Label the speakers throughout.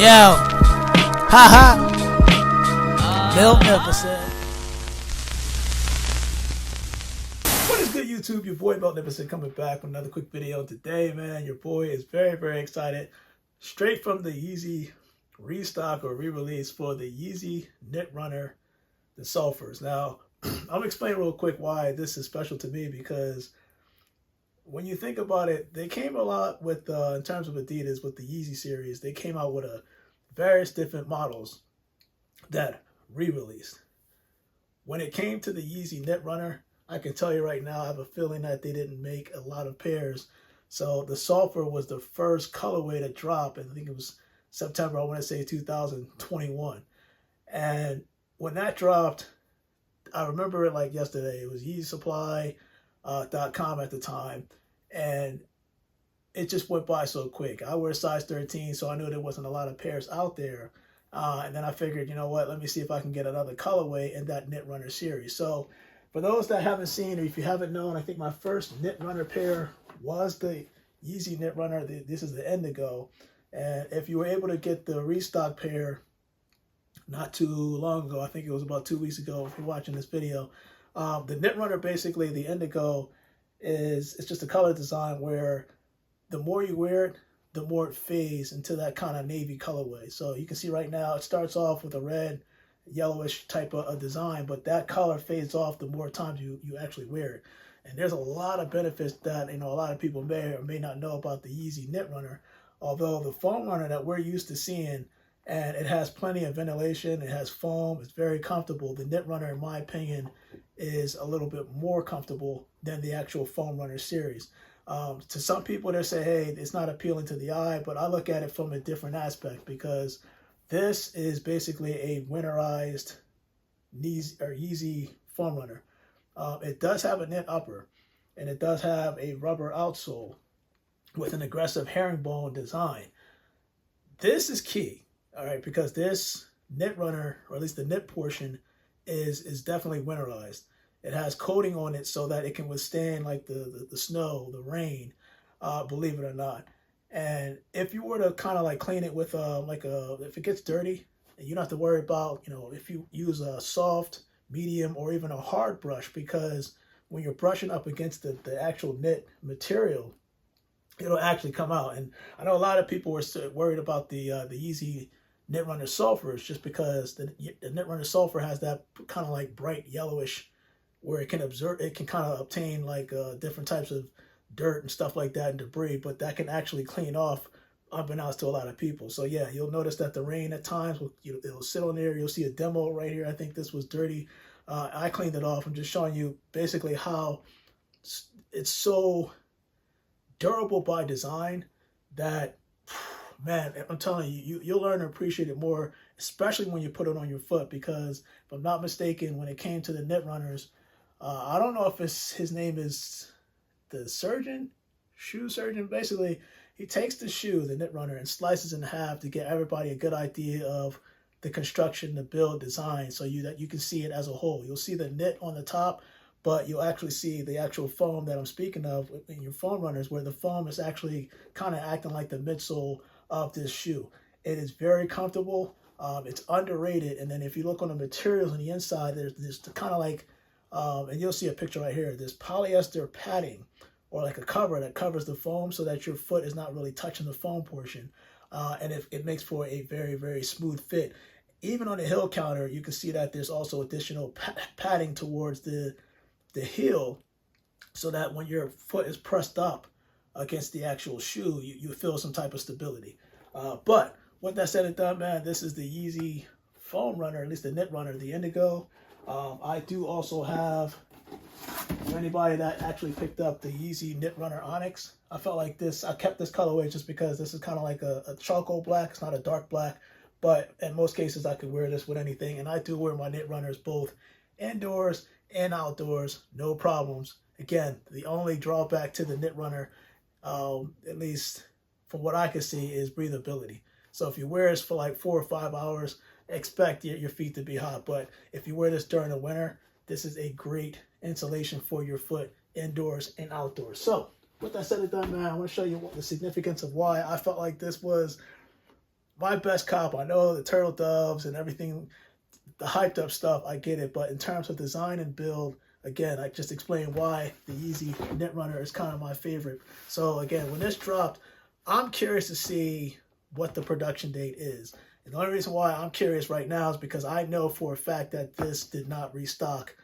Speaker 1: Yo, haha, Bill never said. What is good, YouTube? Your boy Bill never said coming back with another quick video today, man. Your boy is very excited. Straight from the Yeezy restock or re-release for the Yeezy Knit RNR Sulfurs. Now, I'm gonna explain real quick why this is special to me, because when you think about it, they came a lot with, in terms of Adidas, with the Yeezy series, they came out with various different models that re-released. When it came to the Yeezy Knit RNR, I can tell you right now, I have a feeling that they didn't make a lot of pairs. So the Sulfur was the first colorway to drop, and I think it was September, I want to say 2021. And when that dropped, I remember it like yesterday. It was YeezySupply.com at the time, and it just went by so quick. I wear size 13, so I knew there wasn't a lot of pairs out there. And then I figured, you know what, let me see if I can get another colorway in that Knit RNR series. So for those that haven't seen, or if you haven't known, I think my first Knit RNR pair was the Yeezy Knit RNR. This is the Indigo. And if you were able to get the restock pair not too long ago, I think it was about 2 weeks ago if you're watching this video, the Knit RNR, basically the Indigo, it's just a color design where the more you wear it, the more it fades into that kind of navy colorway. So you can see right now it starts off with a red, yellowish type of design, but that color fades off the more times you actually wear it. And there's a lot of benefits that, you know, a lot of people may or may not know about the Yeezy Knit RNR. Although the foam runner that we're used to seeing, and it has plenty of ventilation, it has foam, it's very comfortable. The Knit RNR, in my opinion, is a little bit more comfortable than the actual foam runner series. To some people, they say, hey, it's not appealing to the eye, but I look at it from a different aspect, because this is basically a winterized Yeezy foam runner. It does have a knit upper, and it does have a rubber outsole with an aggressive herringbone design. This is key, all right, because this Knit RNR, or at least the knit portion, is definitely winterized. It has coating on it so that it can withstand like the snow, the rain, believe it or not. And if you were to kind of like clean it with if it gets dirty, and you don't have to worry about, you know, if you use a soft, medium, or even a hard brush, because when you're brushing up against the actual knit material, it'll actually come out. And I know a lot of people were worried about the Yeezy Knit RNR Sulfurs, just because the Knit RNR Sulfur has that kind of like bright yellowish, where it can kind of obtain like different types of dirt and stuff like that and debris, but that can actually clean off unbeknownst to a lot of people. So yeah, you'll notice that the rain at times, it'll sit on there. You'll see a demo right here. I think this was dirty. I cleaned it off. I'm just showing you basically how it's so durable by design that, man, I'm telling you, you'll learn to appreciate it more, especially when you put it on your foot. Because if I'm not mistaken, when it came to the Knit RNRs, I don't know if his name is the shoe surgeon. Basically, he takes the shoe, the Knit RNR, and slices it in half to get everybody a good idea of the construction, the build, design, so that you can see it as a whole. You'll see the knit on the top, but you'll actually see the actual foam that I'm speaking of in your foam runners, where the foam is actually kind of acting like the midsole of this shoe. It is very comfortable. It's underrated. And then if you look on the materials on the inside, there's kind of like, and you'll see a picture right here, there's polyester padding, or like a cover that covers the foam so that your foot is not really touching the foam portion. And it makes for a very smooth fit. Even on the heel counter, you can see that there's also additional padding towards the heel, so that when your foot is pressed up against the actual shoe, you feel some type of stability. But with that said and done, man, this is the Yeezy foam runner, at least the Knit RNR, the Indigo. I do also have, for anybody that actually picked up the Yeezy Knit RNR Onyx, I felt like this, I kept this colorway just because this is kind of like a charcoal black. It's not a dark black, but in most cases I could wear this with anything. And I do wear my Knit RNRs both indoors and outdoors, no problems. Again, the only drawback to the Knit RNR, at least from what I can see, is breathability. So if you wear this for like 4 or 5 hours, expect your feet to be hot. But if you wear this during the winter, this is a great insulation for your foot indoors and outdoors. So with that said and done, man, I want to show you the significance of why I felt like this was my best cop. I know the turtle doves and everything, the hyped up stuff, I get it. But in terms of design and build, again, I just explained why the Yeezy Knit Runner is kind of my favorite. So again, when this dropped, I'm curious to see what the production date is. And the only reason why I'm curious right now is because I know for a fact that this did not restock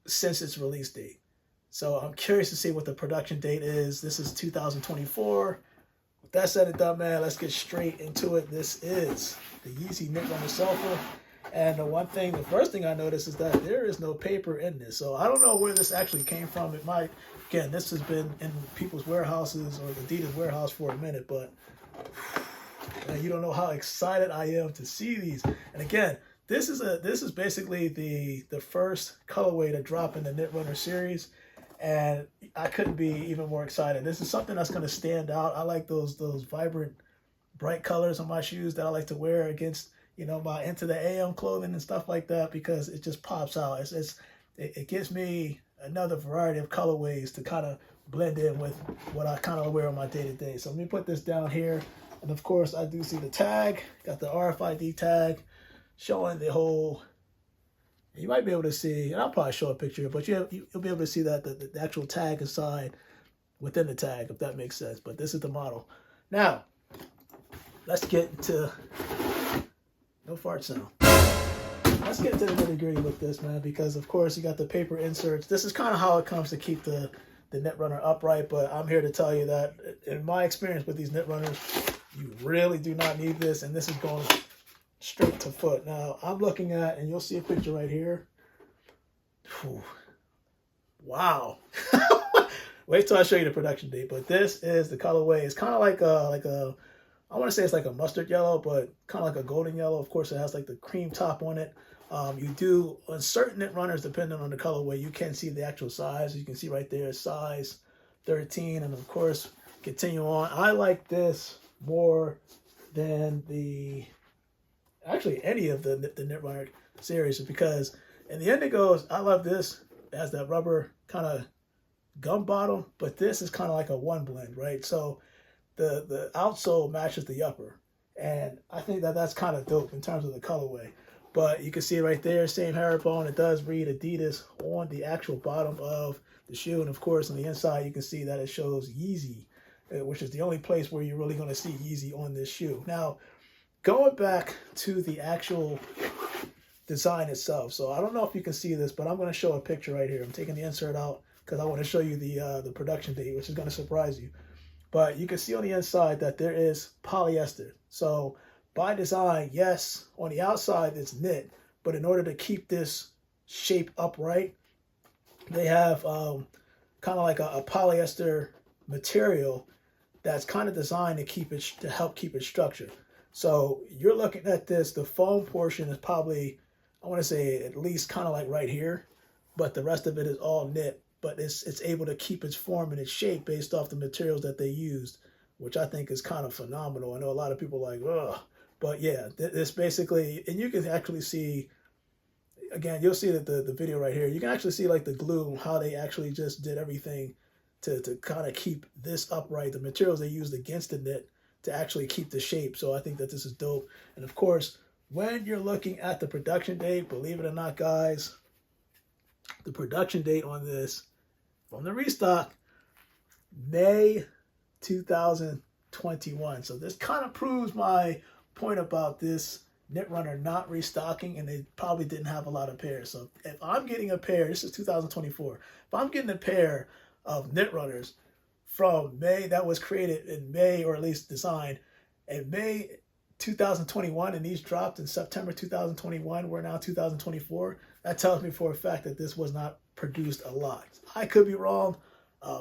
Speaker 1: since its release date. So I'm curious to see what the production date is. This is 2024. With that said and done, man, let's get straight into it. This is the Yeezy Knit RNR Sulfur. And the first thing I noticed is that there is no paper in this. So I don't know where this actually came from. It might, again, this has been in people's warehouses or the Adidas warehouse for a minute, but man, you don't know how excited I am to see these. And again, this is basically the first colorway to drop in the Knit Runner series, and I couldn't be even more excited. This is something that's going to stand out. I like those vibrant, bright colors on my shoes that I like to wear against, you know, my Into the AM clothing and stuff like that, because it just pops out. It gives me another variety of colorways to kind of blend in with what I kind of wear on my day-to-day. So let me put this down here. And of course, I do see the tag, got the RFID tag showing the whole, you might be able to see, and I'll probably show a picture, but you'll be able to see that the actual tag inside within the tag, if that makes sense. But this is the model. Now, let's get into, no fart sound. Let's get into the nitty-gritty with this, man, because of course you got the paper inserts. This is kind of how it comes to keep the Knit Runner upright, but I'm here to tell you that in my experience with these Knit Runners, you really do not need this, and this is going straight to foot. Now, I'm looking at, and you'll see a picture right here. Whew. Wow. Wait till I show you the production date, but this is the colorway. It's kind of like a, I want to say it's like a mustard yellow, but kind of like a golden yellow. Of course, it has like the cream top on it. You do, on certain Knit Runners, depending on the colorway, you can see the actual size. You can see right there, size 13, and of course, continue on. I like this more than actually any of the Knit Runner series, because in the Indigos, I love this. It has that rubber kind of gum bottom, but this is kind of like a one blend, right? So the outsole matches the upper, and I think that that's kind of dope in terms of the colorway. But you can see right there, same herringbone. It does read Adidas on the actual bottom of the shoe, and of course on the inside you can see that it shows Yeezy, which is the only place where you're really going to see Yeezy on this shoe. Now, going back to the actual design itself. So I don't know if you can see this, but I'm going to show a picture right here. I'm taking the insert out because I want to show you the production date, which is going to surprise you. But you can see on the inside that there is polyester. So by design, yes, on the outside it's knit, but in order to keep this shape upright, they have kind of like a polyester material that's kind of designed to keep it, to help keep it structured. So you're looking at this, the foam portion is probably, I want to say at least kind of like right here, but the rest of it is all knit, but it's able to keep its form and its shape based off the materials that they used, which I think is kind of phenomenal. I know a lot of people are like, ugh, but yeah, this basically, and you can actually see, again, you'll see that the video right here, you can actually see like the glue, how they actually just did everything to kind of keep this upright, the materials they used against the knit to actually keep the shape. So I think that this is dope. And of course, when you're looking at the production date, believe it or not, guys, the production date on this from the restock, May 2021. So this kind of proves my point about this Knit Runner not restocking, and they probably didn't have a lot of pairs. So if I'm getting a pair, this is 2024, if I'm getting a pair of Knit Runners from May, that was created in May, or at least designed in May 2021, and these dropped in September 2021, we're now 2024, that tells me for a fact that this was not produced a lot. I could be wrong.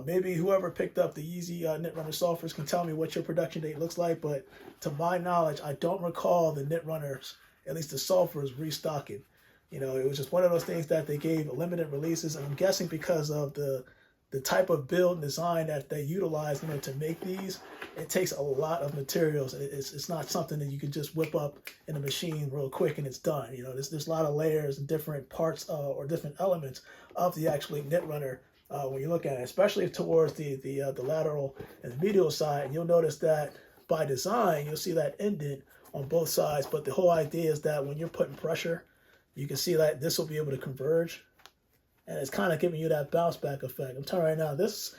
Speaker 1: Maybe whoever picked up the Yeezy Knit RNR Sulfurs can tell me what your production date looks like, but to my knowledge, I don't recall the Knit Runners, at least the Sulfurs, restocking. You know, it was just one of those things that they gave limited releases, and I'm guessing because of the type of build and design that they utilize, you know, to make these, it takes a lot of materials. It's not something that you can just whip up in a machine real quick and it's done. You know, there's a lot of layers and different parts or different elements of the actually Knit Runner when you look at it, especially towards the lateral and medial side. And you'll notice that by design, you'll see that indent on both sides. But the whole idea is that when you're putting pressure, you can see that this will be able to converge. And it's kind of giving you that bounce back effect. I'm telling you right now, this,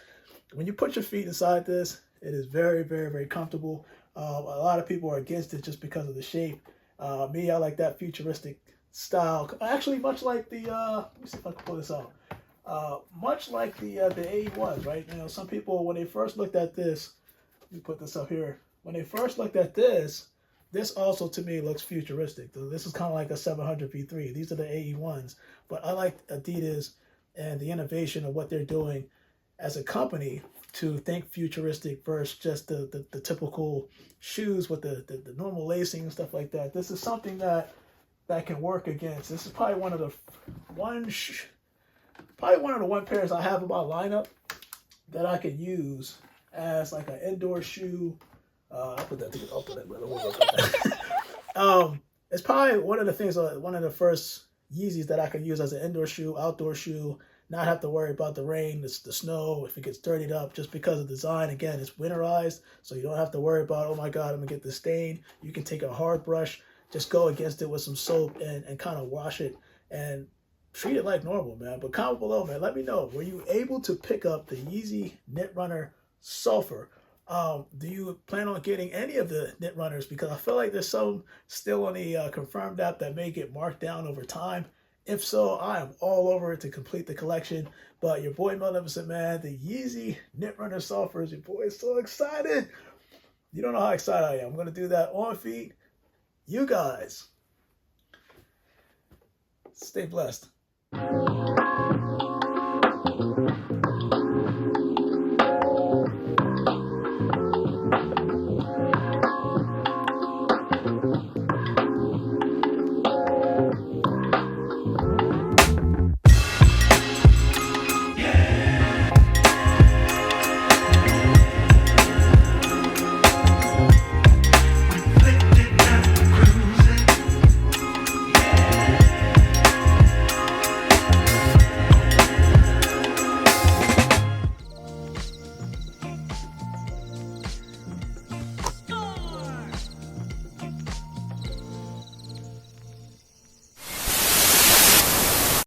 Speaker 1: when you put your feet inside this, it is very, very, very comfortable. A lot of people are against it just because of the shape. Me, I like that futuristic style. Actually, much like the, let me see if I can pull this out. Much like the AE1s, right? You know, some people, when they first looked at this, let me put this up here. When they first looked at this also to me looks futuristic. This is kind of like a 700 V3. These are the AE1s. But I like Adidas and the innovation of what they're doing as a company to think futuristic versus just the typical shoes with the normal lacing and stuff like that. This is something that can work against. This is probably one of the one pairs I have in my lineup that I could use as like an indoor shoe. I'll put that together. I'll put that it's probably one of the things, one of the first Yeezys that I could use as an indoor shoe, outdoor shoe, not have to worry about the rain, the snow, if it gets dirtied up, just because of design. Again, it's winterized, so you don't have to worry about, oh my God, I'm gonna get this stain. You can take a hard brush, just go against it with some soap and kind of wash it and treat it like normal, man. But comment below, man. Let me know, were you able to pick up the Yeezy Knit RNR Sulfur? Do you plan on getting any of the knit runners? Because I feel like there's some still on the confirmed app that may get marked down over time. If so, I am all over it to complete the collection. But your boy Magnificent Man, the Yeezy Knit RNR Sulfurs, your boy is so excited. You don't know how excited I am. I'm going to do that on feet. You guys, stay blessed.